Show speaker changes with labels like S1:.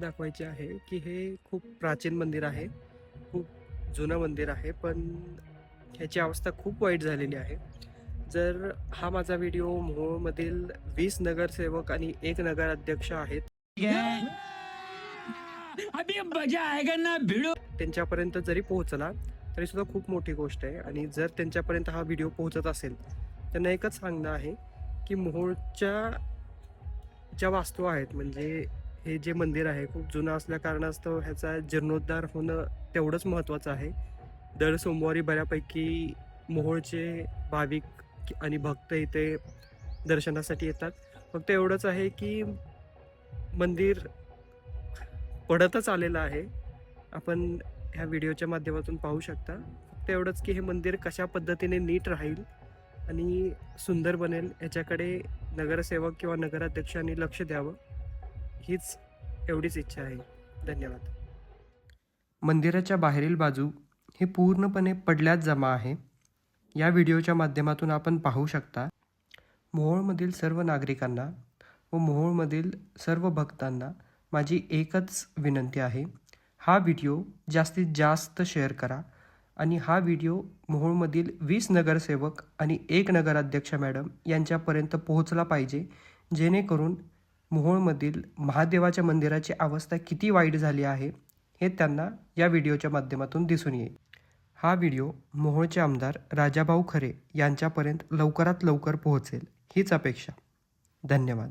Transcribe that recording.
S1: दाखवायची आहे की हे खूप प्राचीन मंदिर आहे, खूप जुनं मंदिर आहे, पण ह्याची अवस्था खूप वाईट झालेली आहे. जर हा माझा व्हिडिओ मोहोळमधील 20 नगरसेवक आणि 1 नगराध्यक्ष आहेत,
S2: अभी मजा आएगा ना भिड़ो.
S1: त्यांच्यापर्यंत जरी पोहोचला तरी सुद्धा खूप मोठी गोष्ट आहे. आणि जर त्यांच्यापर्यंत हा व्हिडिओ पोहोचत असेल, त्यांना एकच सांगणं आहे की मोहोळच्या ज्या वास्तू आहेत, म्हणजे हे जे मंदिर आहे खूप जुनं असल्या कारणास्तव ह्याचा जीर्णोद्धार होणं तेवढंच महत्त्वाचं आहे. दर सोमवारी बऱ्यापैकी मोहोळचे भाविक आणि भक्त इथे दर्शनासाठी येतात. फक्त एवढंच आहे की मंदिर पडतच आलेलं आहे. आपण ह्या व्हिडिओच्या माध्यमातून पाहू शकता. फक्त एवढंच की हे मंदिर कशा पद्धतीने नीट राहील आणि सुंदर बनेल याच्याकडे नगरसेवक किंवा नगराध्यक्षांनी लक्ष द्यावं, हीच एवढीच इच्छा आहे. धन्यवाद. मंदिराच्या बाहेरील बाजू ही पूर्णपणे पडल्यात जमा आहे. या व्हिडिओच्या माध्यमातून आपण पाहू शकता. मोहोळमधील सर्व नागरिकांना व मोहोळमधील सर्व भक्तांना माझी एकच विनंती आहे, हा व्हिडिओ जास्तीत जास्त शेअर करा आणि हा व्हिडिओ मोहोळमधील 20 नगरसेवक आणि 1 नगराध्यक्ष मॅडम यांच्यापर्यंत पोहोचला पाहिजे, जेणेकरून मोहोळमधील महादेवाच्या मंदिराची अवस्था किती वाईट झाली आहे हे त्यांना या व्हिडिओच्या माध्यमातून दिसून येईल. हा व्हिडिओ मोहोळचे आमदार राजाभाऊ खरे यांच्यापर्यंत लवकरात लवकर पोहोचेल हीच अपेक्षा. धन्यवाद.